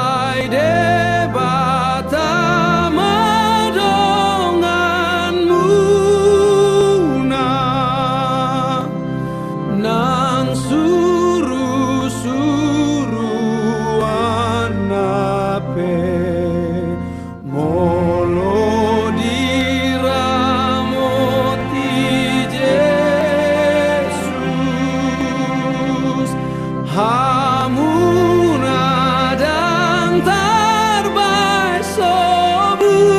Hai debata madonganmu na nang suru-suruan nape molo diramoti Yesus hamuna dan tarbai sobulus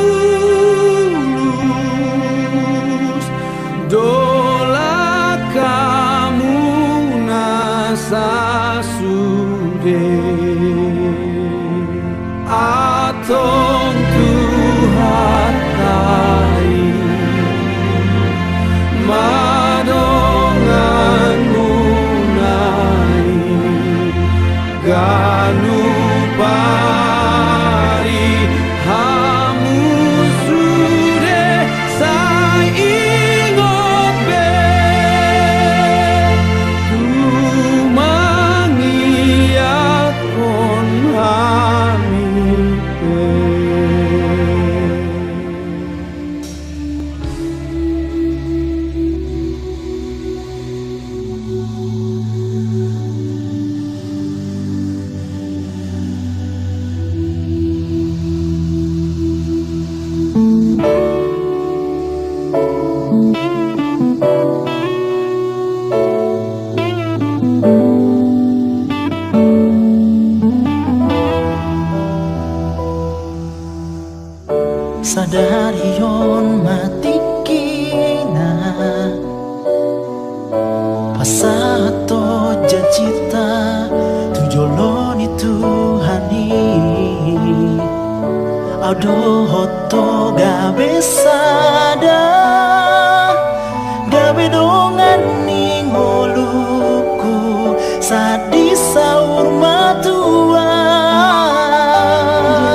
dola kamu nasa sude atong Tuhan tai madonganmu nai ganu pari hamu sude sai ingot be tumangiakon hami pe. Sadar hiyon mati kina pasato jacita tujoloni Tuhani ado hoto gabe sada gabe dongan ningoluku sadi saur matua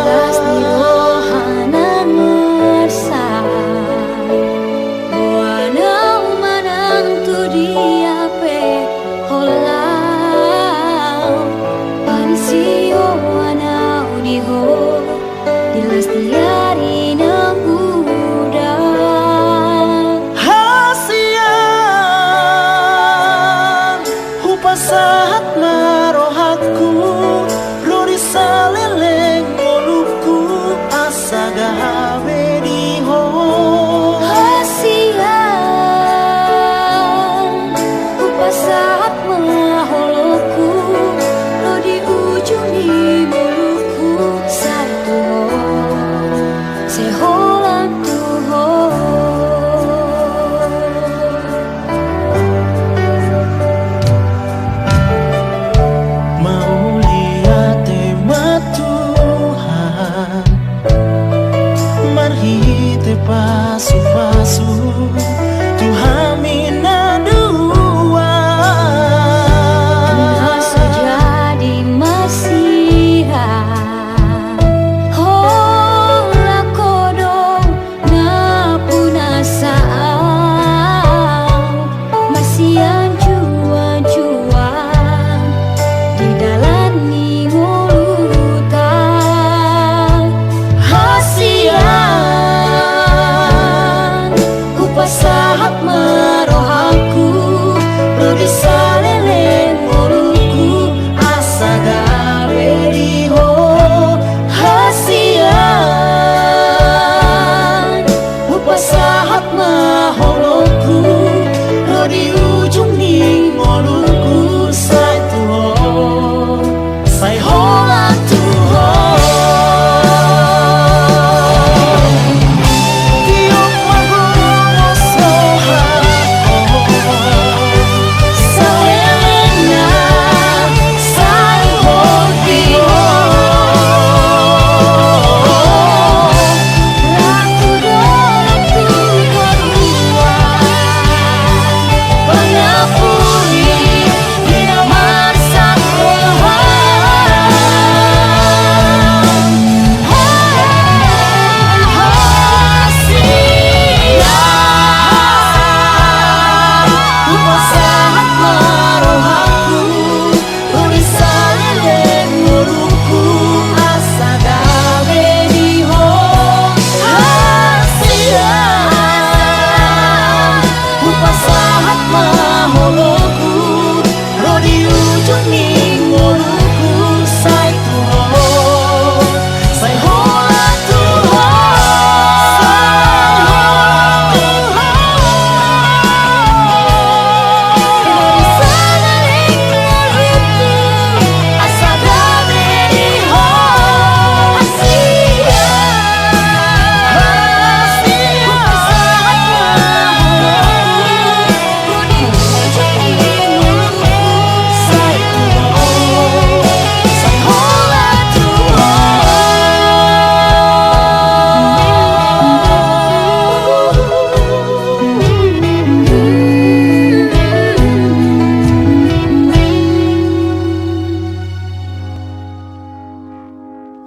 jelas di rohana ngersa wanau manang tu dia pe holau pansio wanau di ho jelas diari nang budak hasian hupasahat marohatku rori saleleng molupku asa gawe diho hasian upasahat maholoku lo di ujung di buluku satu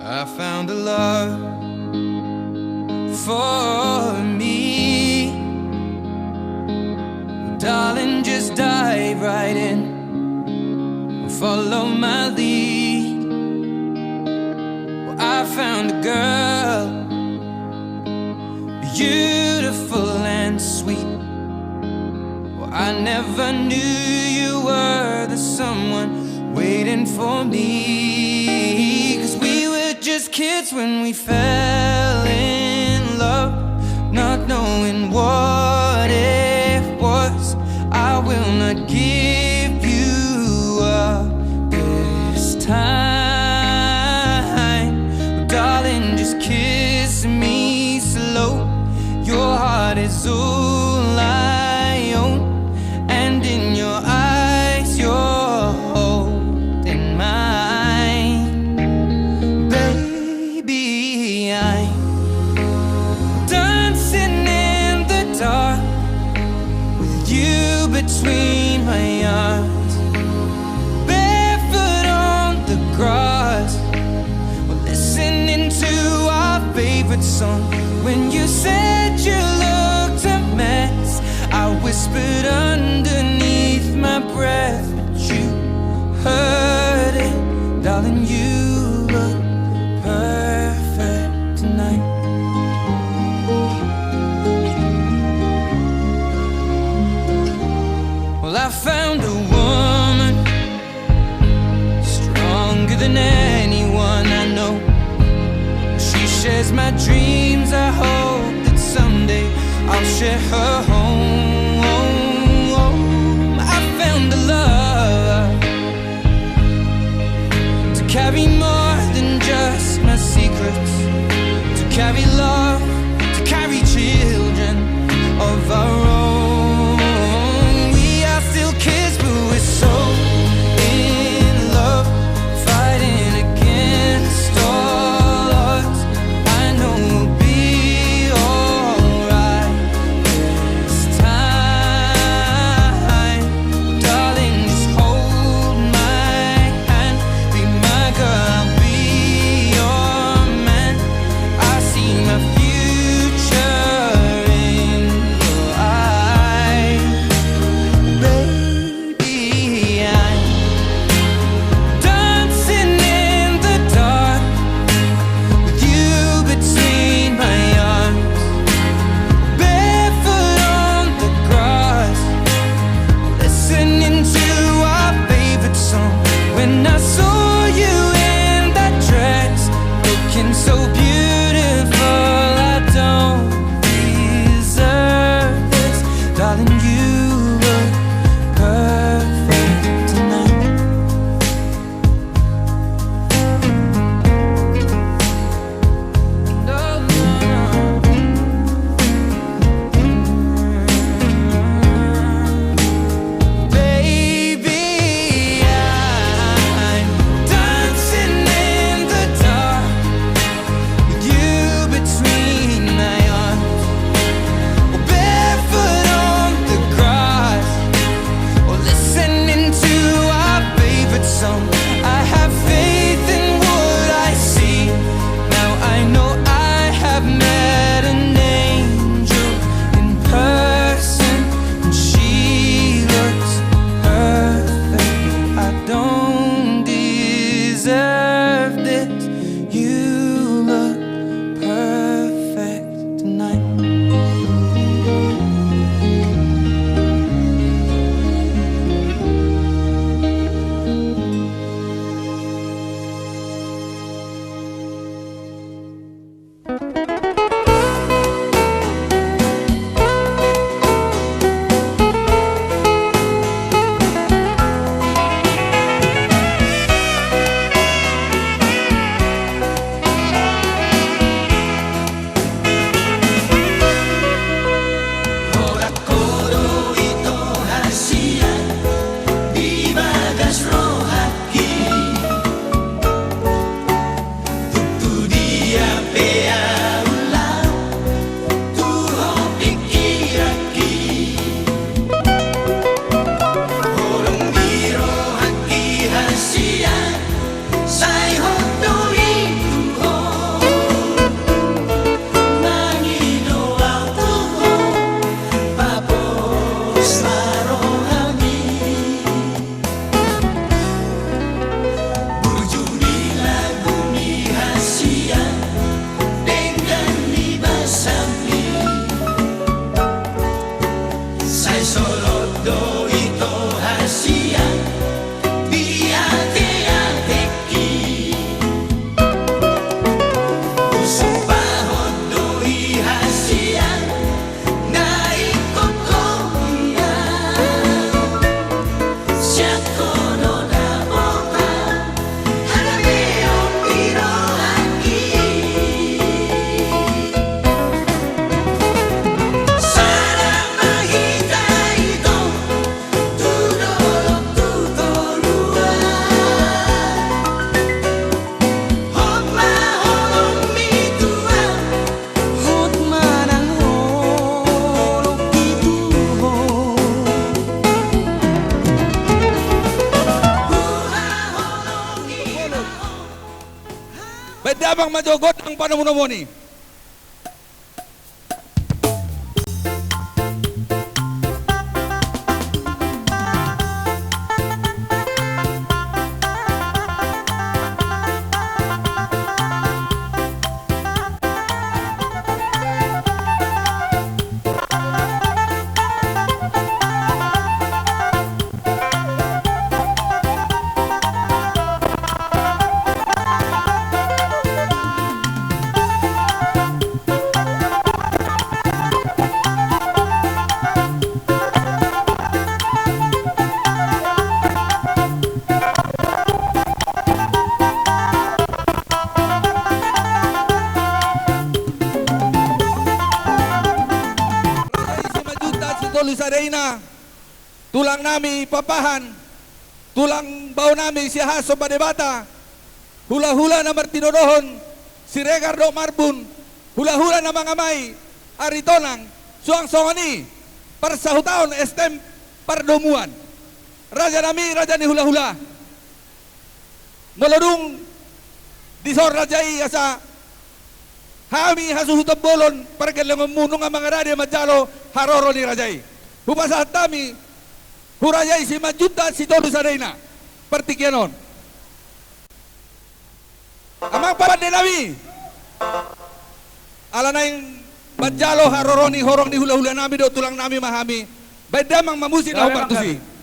I found a love for me. Darling, just dive right in, follow my lead. Well, I found a girl, beautiful and sweet. Well, I never knew you were the someone waiting for me. 'Cause we were just kids when we fell in love, not knowing what it was. I will not give you up this time. But darling, just kiss me slow. Your heart is all I own, and in your eyes you're holding mine. Baby, I'm dancing in the dark with you between my arms, barefoot on the grass. We're listening to our favorite song. When you said you looked a mess, I whispered underneath my breath, but you heard it. Darling, you look perfect tonight. Well, I found a woman stronger than anyone I know. She shares my dreams. I hope that someday I'll share her home. I found a love to carry more than just my secrets, to carry love, to carry children of our own. We are still kids, but we're so in love, fighting against all odds. I know we'll be alright this time. Darling, just hold my hand, be my girl, I'll be your man. I see my future in your eyes. Baby, I'm dancing in the dark with you between my arms, barefoot on the grass, listening to our favorite song. When I saw you in that dress, looking so beautiful, I don't deserve this. Darling, you look perfect tonight. No, no, baby, I'm dancing in the dark with you between my arms, barefoot on the grass, or listening to our favorite song. I have faith in what I see. Now I know I have met an angel in person, and she looks perfect. I don't deserve this. You look perfect tonight. damang majogot ang panamunamuni. Sarena, tulang nami papahan, tulang bau nami si Haso Badebata, hula-hula na Martinodohon, si Regardo Marbun, hula-hula na mga may aritonang, suang-songani, parsahutaon estem pardomuan. Raja nami, raja ni hula-hula. Molodung disor rajai asa hami hasuhutab bolon parkelang munong ang mga radya madjalo haroro ni rajai. Hupasahat kami, hurayay si Majuta at si Tolo Sarena. Partikyanon. Amang papande nami. Ala na yung madjalo haroroni horong ni hula-hula nami do tulang nami mahami. Baydamang mamusin na hupartusi.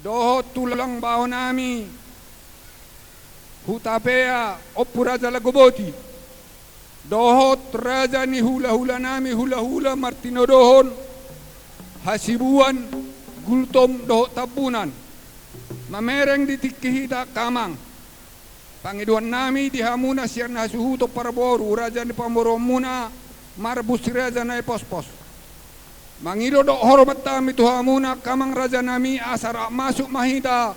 Dohot tulang baho nami hutapea opuraja lagoboti dohot raja ni hula-hula nami hula-hula Martinodohon hasibuan gultom dohot tabunan mamereng di tikihita kamang pangiduan nami di hamuna siar nasuhuto paraboru raja ni pamoromuna marbus raja na pos-pos Mangilo do hormat kami tuhamuna kamang raja nami asara masuk mahita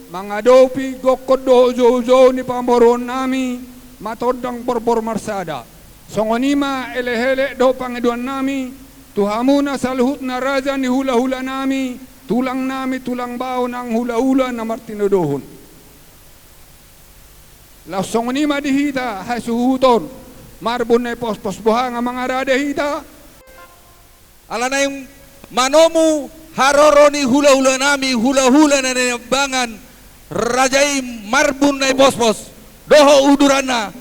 mga dopi gokod do zo ni pamboron nami matodang borbor marsada songonima elehele do pangiduan nami tuhamuna saluhut na raja ni hula-hula nami tulang bao ng hula-hula na Martinodohon Lasong ni madihita hasuhuton. Marbon na pos buhang ang mga radahita. Ala na yung manomu haroro ni hula-hula nami, hula-hula na ninabangan, rajay marbun na pospos, doho uduran na,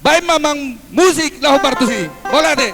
bay mamang musik lahu partusi, bolade.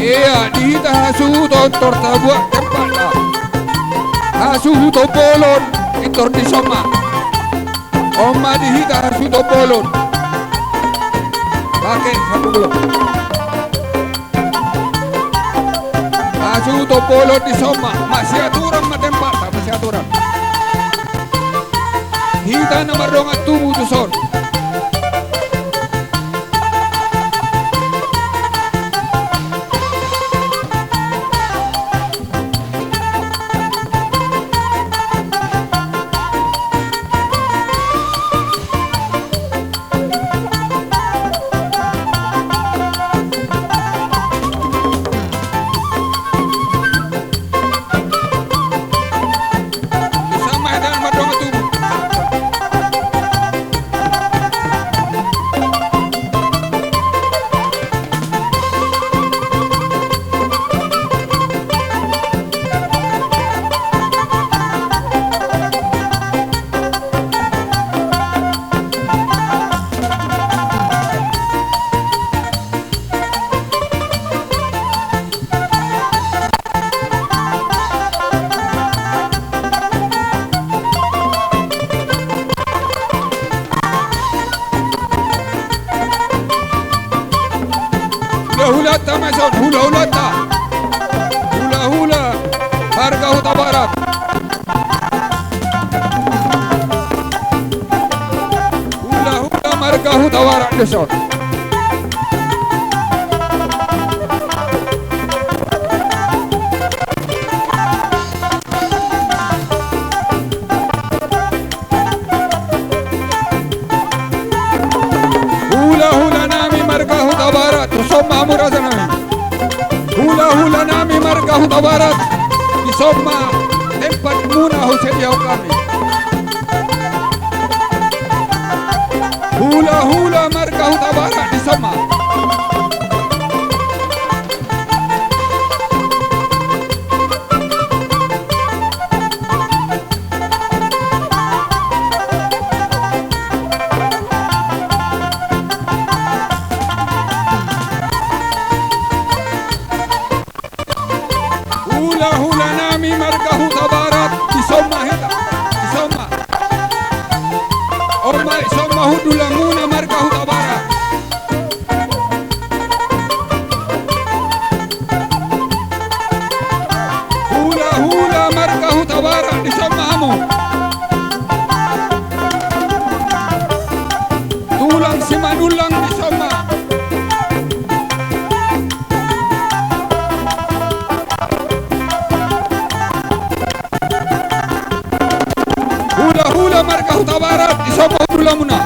Iya, dihita hasuhuton torta buat tempat lah. Hasuhuton polon itor di soma. Oma dihita hasuhuton polon. Pakai satu belum. Hasuhuton polon di soma. Masih aturan ma tempat tak masih aturan. Hita nomor dongat tumu tu son. Hula-hula tamason, hula-hula ta. Hula-hula harga Huta Barat. Hula-hula marga Huta Barat deson. Hula-hula nami marga Huta Barat. Soma muraza nami. Hula-hula nami marga Huta Barat. Di soma tempat muna husedia kami. Hula-hula marga Huta Barat di soma. Hula-hula nami marga Huta Barat di soma hita. Di soma. Ormai soma hudula muna marga Huta Barat. Hula-hula marga Huta Barat di soma amu. Tulang simanulang di soma. Hula-hula marga Huta Barat di soma hudula muna.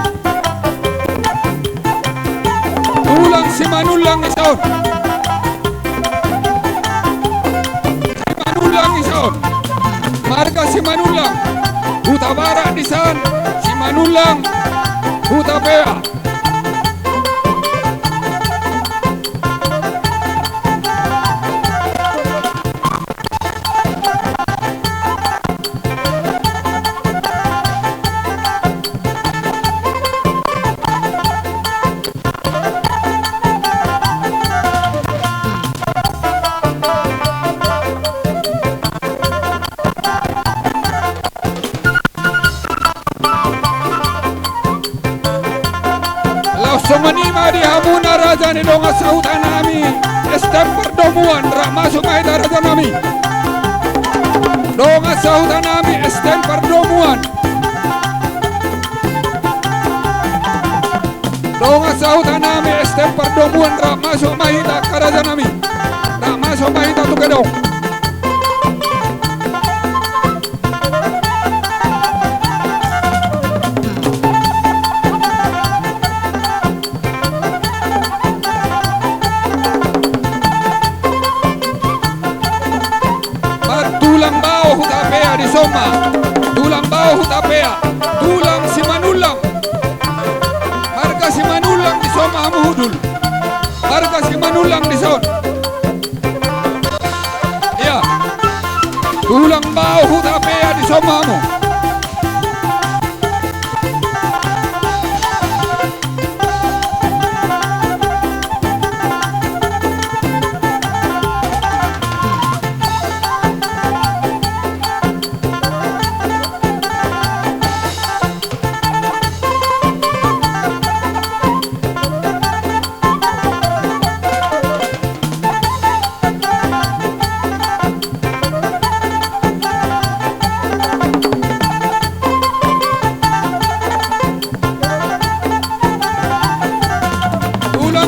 tulang hutapea. Somanima di hamuna raja ni donga sautan nami estem perdomuan rak masuk maida raja nami donga sautan nami estem perdomuan donga sautan nami estem perdomuan rak masuk maida karaja nami rak masuk maida tu kedong. Tulang bawah hutapea, tulang si manulang, marga si manulang di soma muhudul, marga si manulang di son. Ya, tulang bawah hutapea di somamu.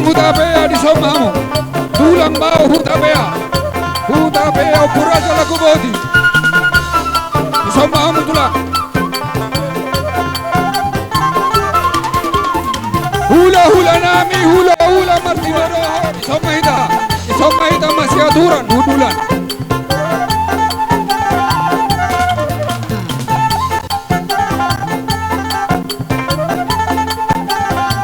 Hutapea di somamu, tulang bawah hutapea, hutapea puraja lagu bodi, di somamu tulang. Hula hula nami, hula hula martinoroho, di somahita masih aturan hudulan.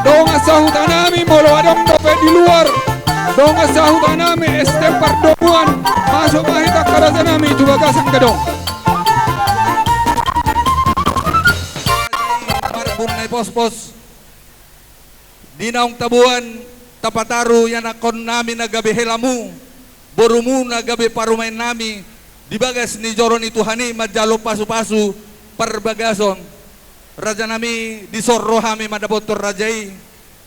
Donga sahutanami molo adong dope di luar. Donga sahutanami estem perdomuan masuk mahita karazanami itu bagasan kedong. Marbun na pos-pos. Dinaong tabuan tapataru yan akon namin na gabi helamu. Borumu na gabi parumain nami. Di bagas ni Joron ituhani madjalo pasu-pasu perbagason. Raja nami di sorro kami madabotor rajai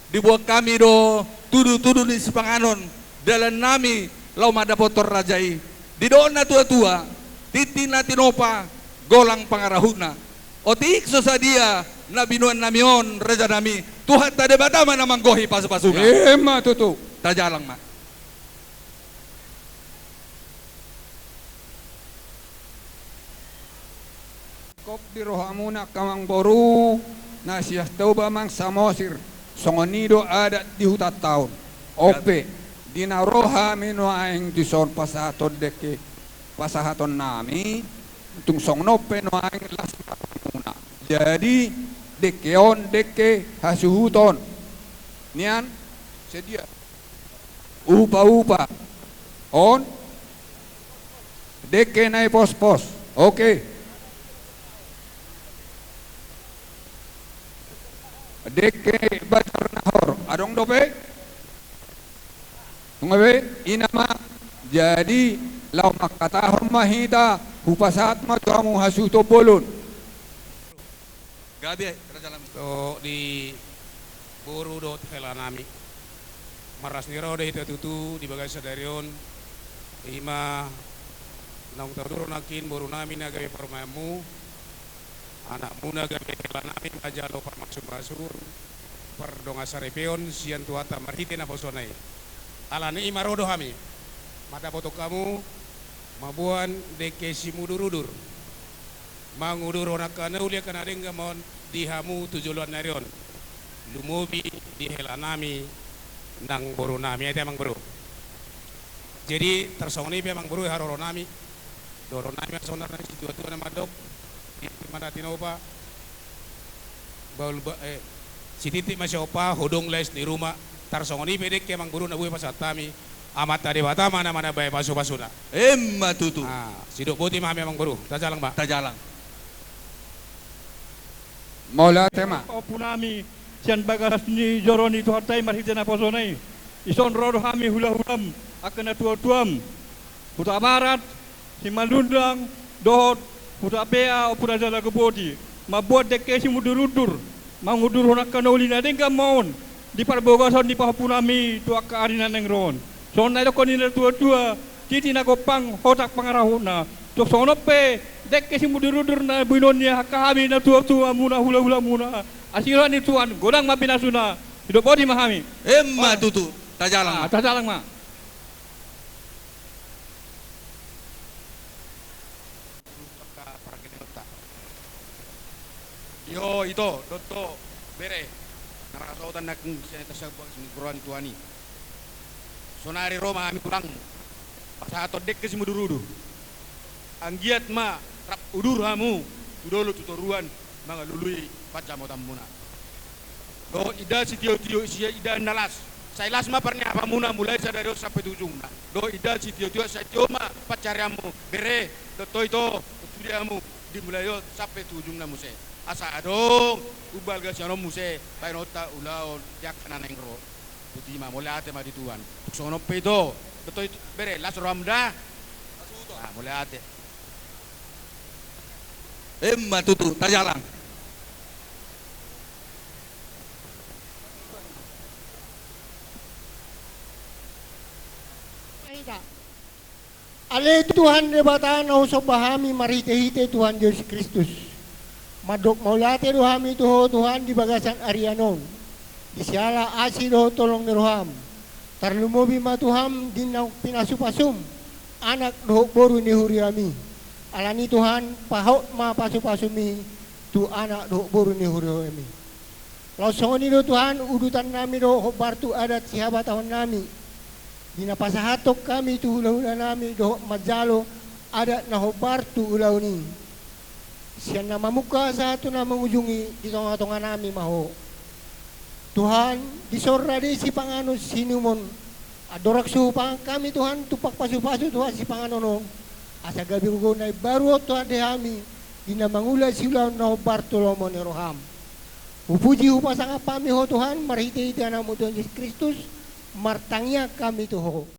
dibuat kami do tudu-tudu di sepanganon dalan nami lau madabotor rajai di doon na tua-tua titi na tinopa golang pangarahuna otik sosadia na binuan namion raja nami Tuhan tade batama na manggohi pasu-pasuga Ma tutu tajalang ma kop di rohamuna kamang boru nasiyah tauba mang samosir songonido adat di hutat tahun ope dina roha mino aing di son pasaton deke pasahaton nami tung song nope no aing las muna jadi dekeon deke hasuhuton nian sedia upa on deke nai pos-pos oke. Deke bacar nahor adong dope tungabe inama jadi lau makatahon mahita hupasat matamu hasuto bolon gabi raja lam do di buru do hela nami maras niro de hita tutu di bagai sadarion ima nang taduro nakin buru nami na gawe permamu anak muna gawe hela nami majalo parmasur perdonga sarepeon sian tuata marhite na posonai alani imarodo hami mata foto kamu mabuan deke simudurudur mangudur onakana ulia kana denga mon dihamu tujuluan narion lumubi di helanami nang boru nami itu emang bro jadi tersongni memang bro haroro nami doro nami sonar nang situ tu nama dok di mana tinoba si titik masih opa hodong les di rumah tarsongoni pedek ke mang guru na buhay pasatami amat tadi bata mana mana bay pasu pasuna. Emma tutu. Sidok buti mami mang guru. Tajalang ba? Tajalang. Mola tema. Opunami sian bagas ni joroni tu hatai marhite na posonai. Ison rodo hami hula hulam akan tuam. Huta barat si malundang dohot huta bea opura jala gebodi. Mabuat deke si mudur-udur. Mangudur honak kanolina dengka maun. Di parbogason di pahapunami tu akka arina nengron. So na ilo konina tua-tua titi na kopang hotak pangarahuna. Tuk sono pe dek kesi mudur-udur na buinonya hakahami na tua-tua muna hula-hula muna. Asiro ni tuan godang mapinasuna. Hidup bodi mahami. Emma tutu. Tajalang. Tajalang ma. Yo itu Dotto bere. Narasautan nak seneta sabang singkuran tuani. Sonari Roma kami kurang pasato dek ke simudurudu. Anggiat ma rap udur hamu tudolo tutoruan mga lului paca mo tambuna. Do ida si tio sia ida nalas. Sailas ma parnya apa muna mulai sadari sampai tujung na. Do ida si tio sa tio ma pacariamu bere Dotto itu studiamu dimulai sampai tujung na muse. Asa adong ubal ga siano muse painota ulaon yak nanengro. Puti ma mulai ate ma dituan. Sono pedo betul itu bere las ramda. Mulai ate. Emma tutu. Tajalang. Ale Tuhan rebatan au sobahami marite-hite Tuhan Yesus Kristus. Madok maulate rohami tuho Tuhan di bagasan Arianon. Di siala asi doho tolong ni roham. Tarlumobi ma Tuhan dinang pinasupasum. Anak doho boru ni huriami. Alani Tuhan pahok ma pasupasumi tu anak doho boru ni huriami. Lausoni do Tuhan udutan nami doho bartu adat sihabat tahun nami. Dinapasahatok kami tu hula-hula nami doho majalo adat na bartu ulau ni. Siya na mamuka sa ato na mangujungi di tonga-tonga nami maho. Tuhan, disorra di si pangano sinumon. Adorak supang kami Tuhan, tupak pasu-pasu Tuhan si pangano. Asa gabi ko na baru Tuhan dehami, di na mangula siulaw na Bartolomo ni Roham. Upuji upasang apami ho Tuhan, marhiti-hiti na mo Tuhan Yesus Kristus, martangya kami tuho.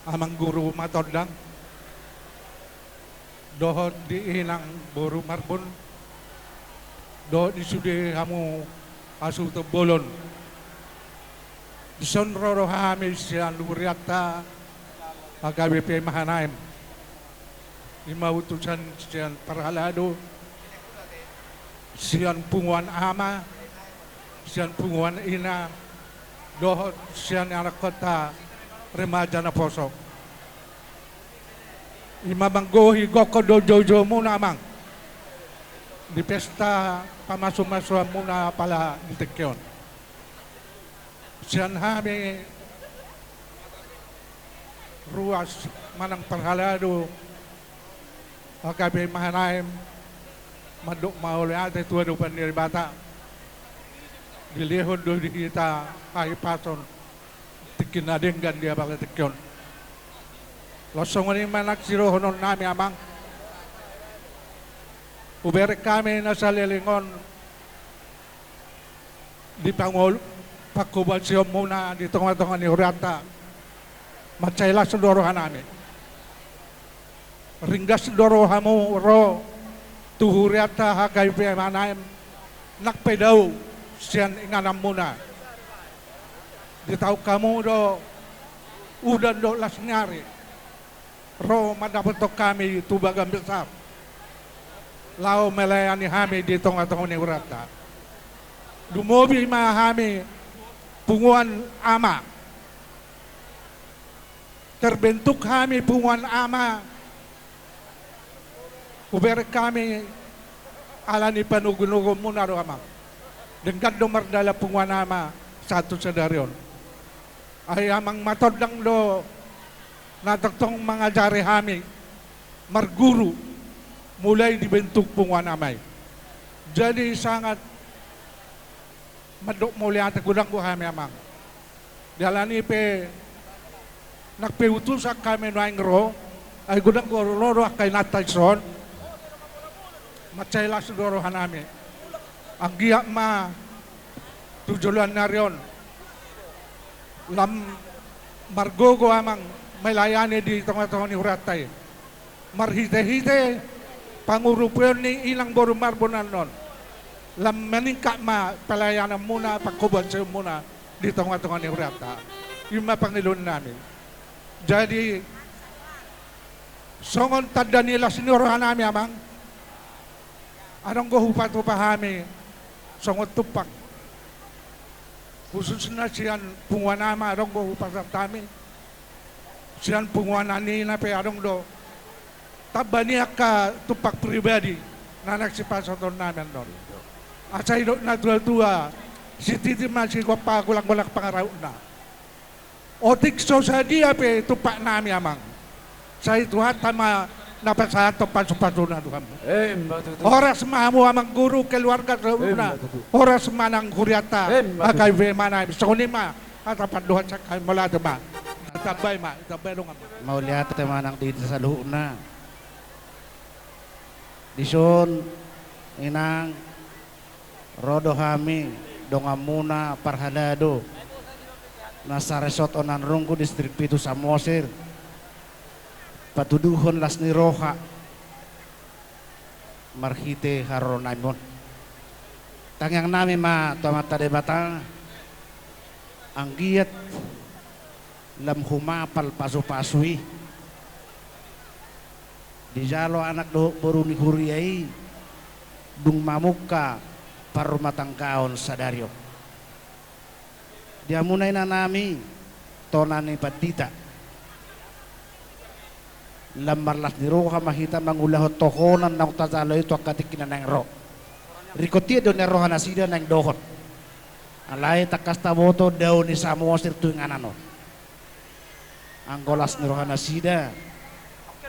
amang guru matodang dohon di inang boru marbon do di sudi hamu asu to bolon dison roro hami sian luriata AKBP Mahanaim lima utusan sian Parhalado sian punguan ama sian punguan ina dohon sian anak kota remaja na posok imabanggohi goko dojojo muna amang di pesta pamaso-maso muna pala di Tekyon siyan hami ruas manang Parhalado AKBP Mahanaim madok mauli ate tua do paniribata dilihon do di kita pason tikinadenggan dia bakal Tekyon losong ini manak siro honon nami amang uber kami nasa lilingon di pangol pakubal siya muna di tengah-tengah ni Hurata matsayla sudorohan nami ringgas sudorohan mo ro tuhuriata AKBP Mahanaim nakpedaw siyan inganam muna di tau kamu do udan do las nyari ro madapatok kami tubagan besar lao melayani hami di tengah-tengah ni Hurata dumobi mahami punguan ama terbentuk kami punguan ama uber kami alani panugunugum muna do amang dengan domar dala punguan ama satu sedarion ay amang matodang do nataktong mangajari hami marguru mulai dibentuk punguan amay jadi sangat madok mulai ata gudang ko hami amang dalani pe nakpeutusak kami noang ro ay gudang ko roro kay natayson matsayla sudoro hanami ang giyak ma tujulan na riyon lam margogo amang melayani di tengah-tengah ni Huratay marhite-hite pangurupuan ni ilang boru marbonan non lam meningkat ma pelayanan muna pagkuban sa muna di tengah-tengah ni Hurata yung mapangilon namin jadi songon tanda nila sinurahan namin amang anong guhupat-upahami songon tupak khusus na siyan punguan nama anong guhupat kami siyan punguan anina pe anong do tabaniya ka tupak pribadi na nagsipasoton namin doon asay do na tua si titi masih ko pa gulang-gulang pangaraw na otik so sa dia pe tupak namin amang sa ito tama napasato paso-paso na doon oras mahamu amang guru keluarga sa una oras manang kuryata AKBP Mahanaim sa kunima at apanduhan sa kayo mula dama itabay dong maulihat temanang dito sa luho na dison inang rodo hami donga muna Parhalado nasa resort onan rungko distrik Pitu Samosir patuduhon las ni Roja marhite haronaimon tangyang nami ma tomata debata ang giyat lam humapal paso-pasui di jalo anak do baru ni huriyai dung mamuka parumatang kaon sadaryo dia munay na nami tonani patita lammarlas ni Roja mahita mangulahot tohonan ng tazalo ito akatikinan ng ro rikotia do ni Roja nasida ng dohon alay takasta boto daw ni Samosir tuwing anano ang golas ni Roja nasida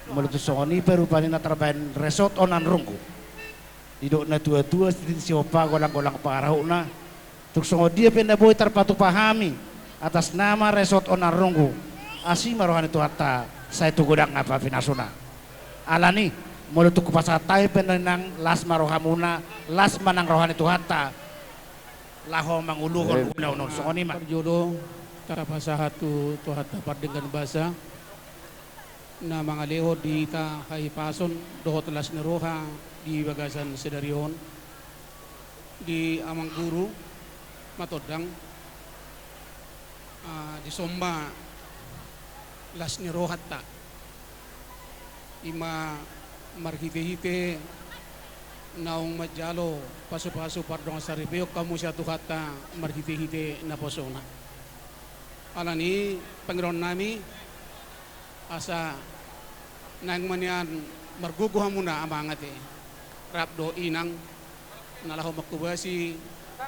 mulut songoni peru panina trabayan resort onan rungku idok na tua-tua si opa golang-golang parau na tuk songo dia penda boy terpatu pahami atas nama resort onan rungku asi marohan itu hatta saya tu godang apa pinasuna alani mulut ku pasatay penang las marohamuna las manang rohan itu hatta laho manguluhon unaw songoni ma Perjodoh cara bahasa hatu tu hatta dengan bahasa na mga lehod di ita kaipason dohot las neroha di bagasan sedarion di amang guru matodang di somba las nerohat ta ima marhite-hite naong majalo paso-paso pardong saripeo kamu siya tuhata marhite-hite na posona alani Panginoon nami asa nang manyan marguguha muna amangate rapdo inang nalaho makubasi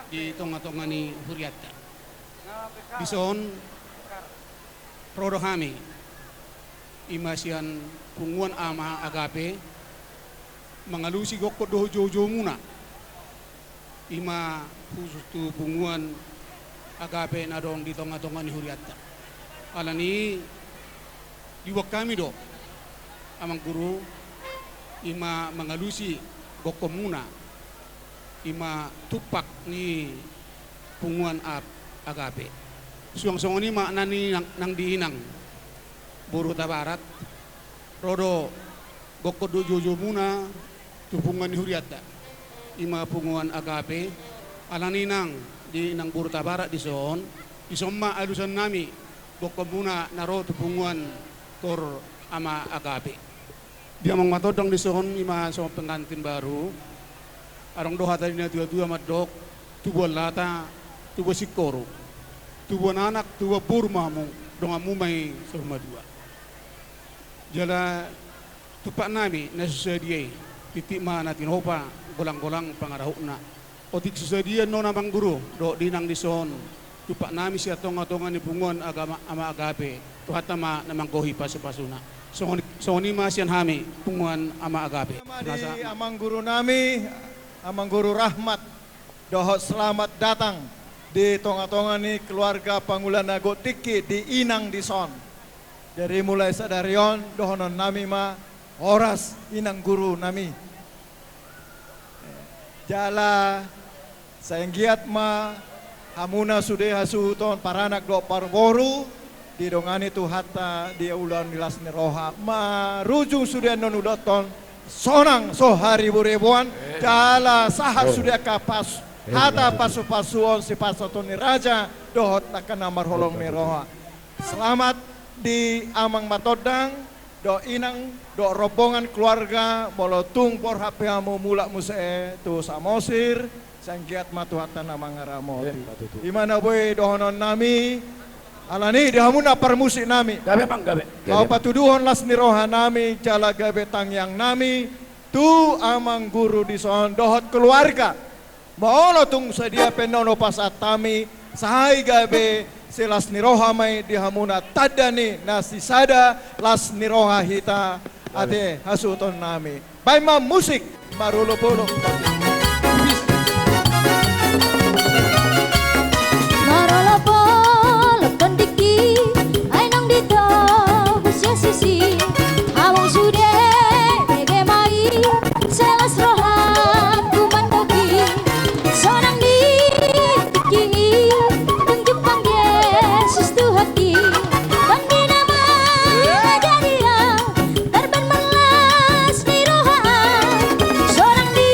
di tonga-tonga ni Huriata bison prodo kami imasian punguan ama agape mangalusi gokko doho jojo muna ima khusus tu punguan agape na dong di tonga-tonga ni Huriata alani diwak kami do amang guru ima mangalusi gokko muna ima tupak ni punguan agape suang-suang ni maknani nang diinang buru tabarat rodo gokko do jojo muna tupungan ni Huriata ima punguan agape alaninang di nang buru tabarat di son isomma alusan nami gokko muna naro tupunguan tor ama agape dia mang matodong di son ima so pengantin baru arong doha tadi na dua madok tubuan lata tubuan sikoro tubuan anak tubuan burma mo dong amumay sa dua jala tupak nami na susadiay titik ma natin hopa golang-golang pangarahok na o tik susadian no namang guru do dinang di son tupak nami siya tonga-tonga ni punguan ama agape tuhatama namang gohi pasu-pasuna so ni masyan hami punguan ama agape di amang guru nami amang guru rahmat dohot selamat datang di tonga-tonga ni keluarga Pangulan Nago Tiki di Inang di son dari mulai sadarion dohonon nami ma oras inang guru nami jala sayanggiat ma hamuna sude hasuton paranak do parboru di dongani tu hatta di ulan nilas neroha marujung sudah non udoton sonang so hari buribuan jala sahat sudah kapas hata pasu-pasuon si pasoton ni raja dohot takkan namar holong neroha selamat di amang matodang do inang do rombongan keluarga bolotung por hapeamu mulak muse tu samosir sanggiat matuhatan amang ngaramoti dimana boy dohonon nami alani dihamuna permusik nami Gabe bang gabe. kau patuduhon las niroha nami jala gabe tangyang nami tu amang guru di son dohot keluarga maolo tung sedia penono pasatami sahai gabe silas niroha mai dihamuna tadani nasi sada las niroha hita ade hasuton nami baima musik marulo polo Marolo polo kondiki ay nang dito busya sisi awang sude dege mai selas rohan kumandoki sonang di tiki tunjuk panggil Yesus Tuhaki banggi nama garia terban melas di rohan sonang di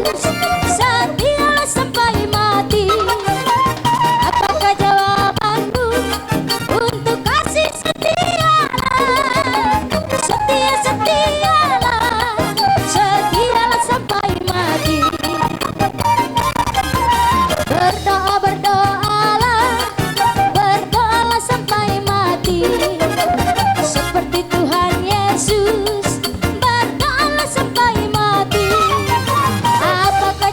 Yesus, setialah sampai mati. Apakah jawabanmu untuk kasih setialah? Setialah sampai mati. Berdoalah sampai mati. Seperti Tuhan Yesus, berdoalah sampai mati. Apakah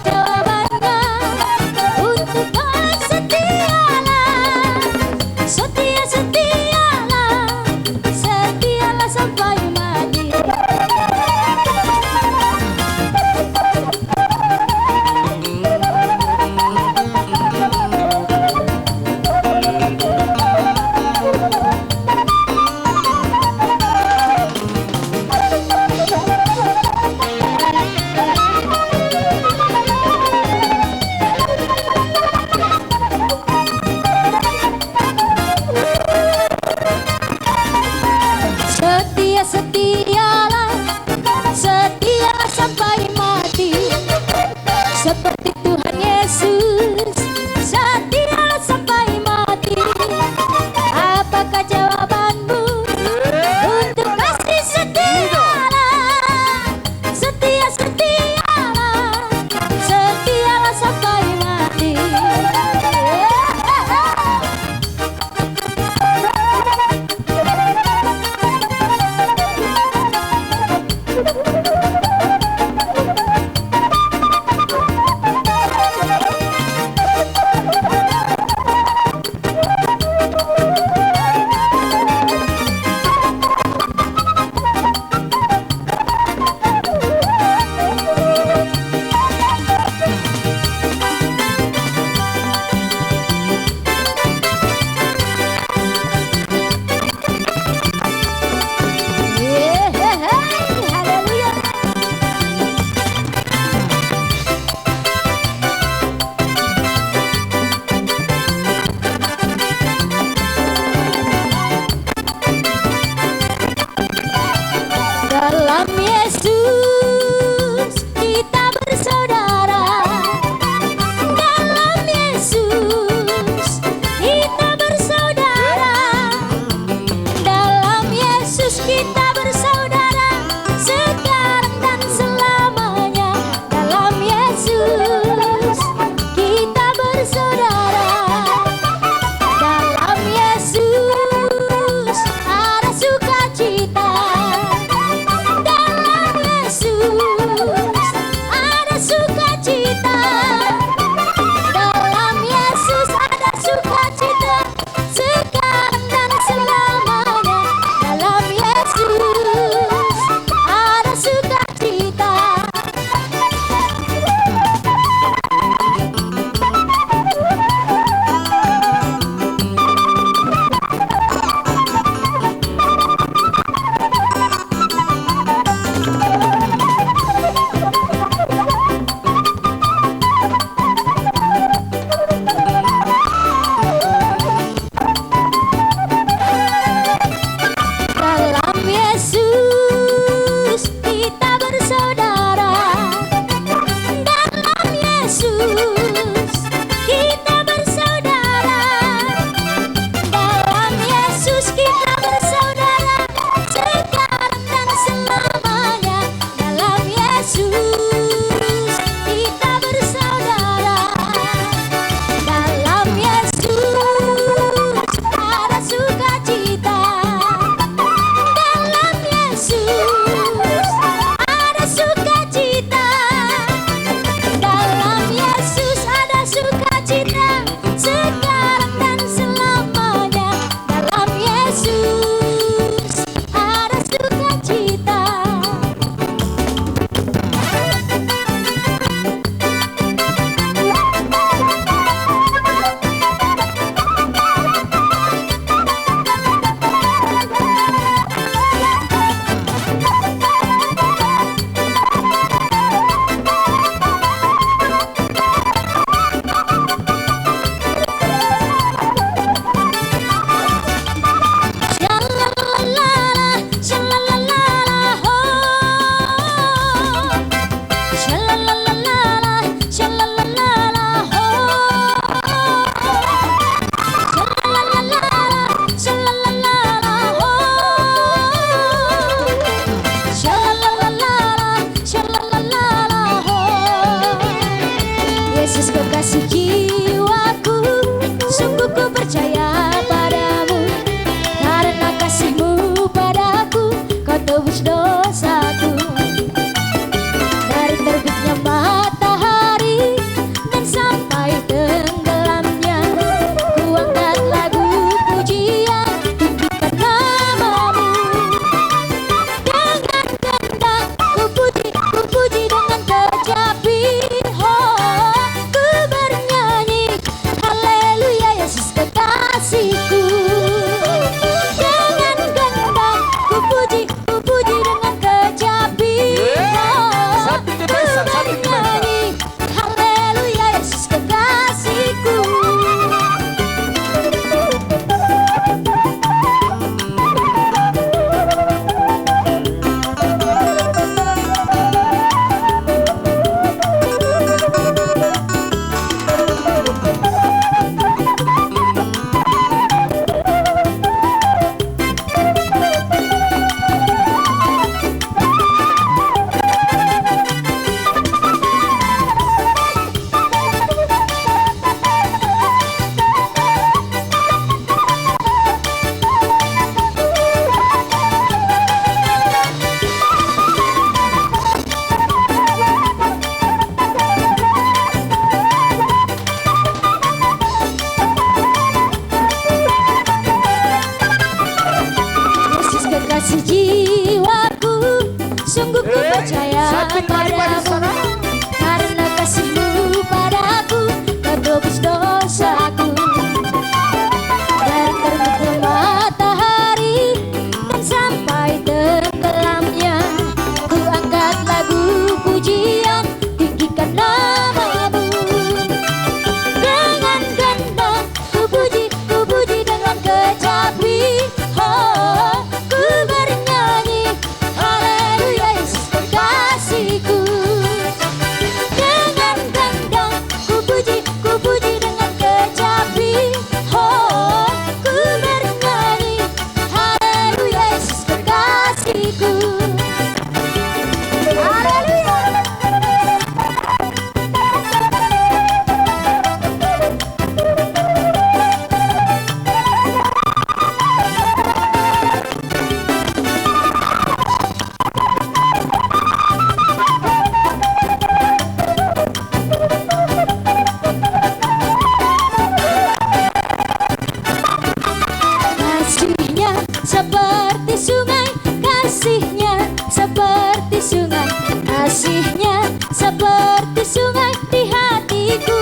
seperti sungai di hatiku,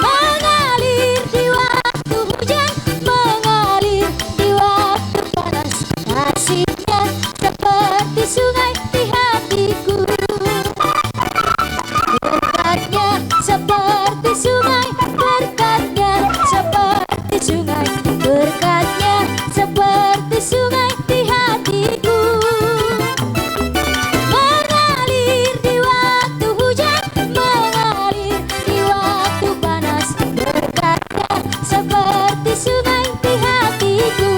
mengalir di waktu hujan, mengalir di waktu panas. Kasihnya seperti sungai di hatiku, berkatnya seperti sungai, berkatnya seperti sungai, berkatnya seperti sungai di hatiku, mengalir di waktu hujan, mengalir di waktu panas. Berkatnya seperti sungai di hatiku.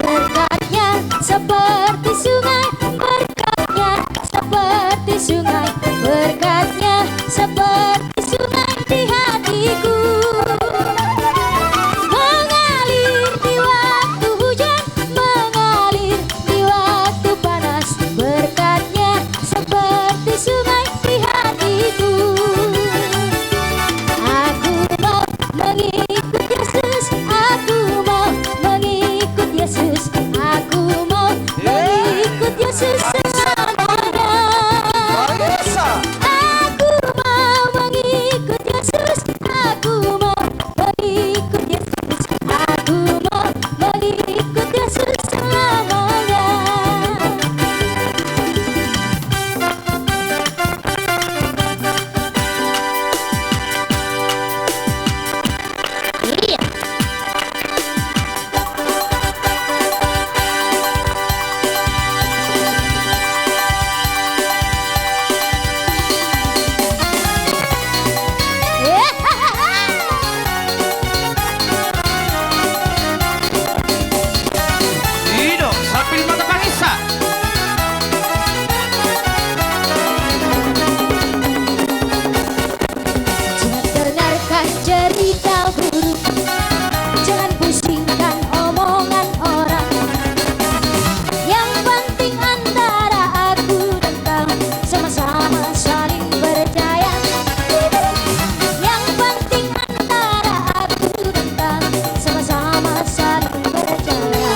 Berkatnya seperti sungai, berkatnya seperti sungai, berkatnya seperti sungai di hatiku, mengalir di waktu hujan, mengalir di waktu panas. Berkatnya seperti sungai di hatiku. Aku mau mengikut Yesus, aku mau mengikut Yesus, aku mau mengikut Yesus selamanya. Aku mau mengikut Yesus, aku mau mengikut Yesus, aku mau mengikut Yesus selamanya. Iya. Ido, sambil mata bangsa. Jangan dengarkan cerita buruk, jangan pusingkan omongan orang. Yang penting antara aku dan kau sama-sama saling percaya. Yang penting antara aku dan kau sama-sama saling percaya.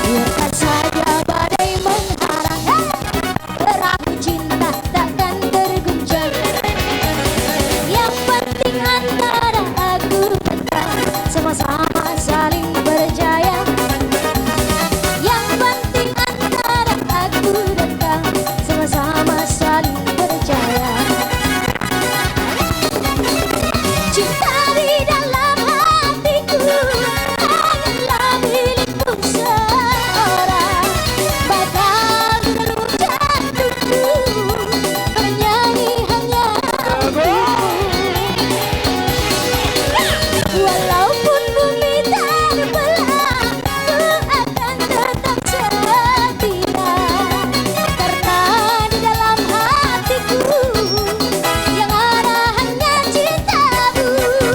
Biarkan saja badai menghalang, perahu cinta takkan terguncang. Yang penting antara aku dan kau sama-sama saling percaya. Yang penting antara aku dan kau sama-sama saling percaya. Cinta di dalam hatiku hanyalah milikmu seorang. Bakal jatuhku bernyanyi hanya walaupun bumi terbelah, ku akan tetap setia. Karena di dalam hatiku yang ada hanya cintamu.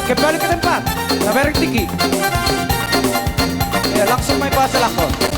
kembali ke tempat. Tabareng tinggi. Ya, langsung main bahasa lakon.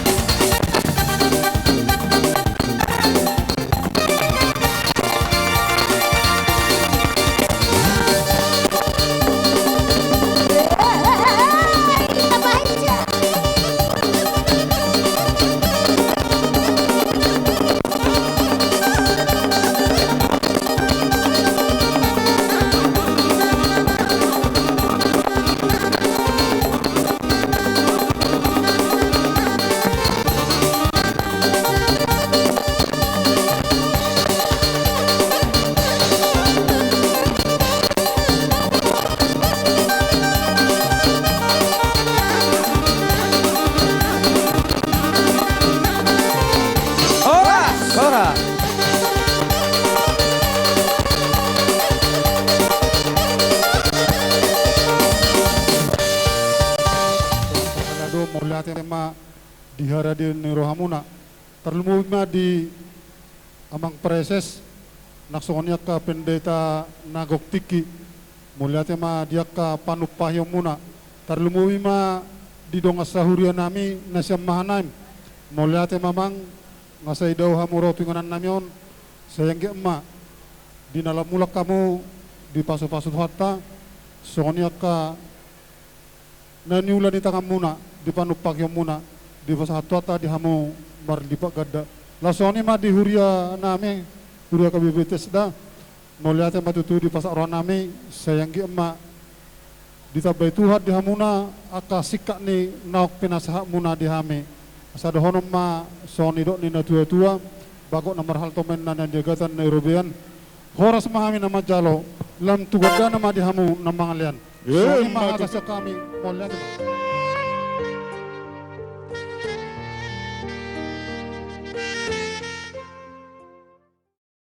dihara di Nirohamuna terlumuma di amang preses naksonya ka pendeta nagok tiki muliate ma dia ka panupahyong muna terlumuma di dongas sahuria nami nasyam mahanaim muliate mamang ngasay daw hamuro tinganan namion sayang ge emma di nalam mulak kamu di paso-paso hatta sonya ka naniula di tangan muna di panupahyong muna di pasahatuata di hamu mar di pak gada lasoni ma di huria nami huria kabibites da moliate matutu di pasar roh nami sayanggi emma di tabai tuhat di hamuna aka sikak ni naok pinasah muna di hami asada honom ma soni dok ni na tua bagok namar hal tomen nanan jagatan Nairobian horas mahami nama jalo lam tugada nama di hamu namangalian soni ma atas kami moliate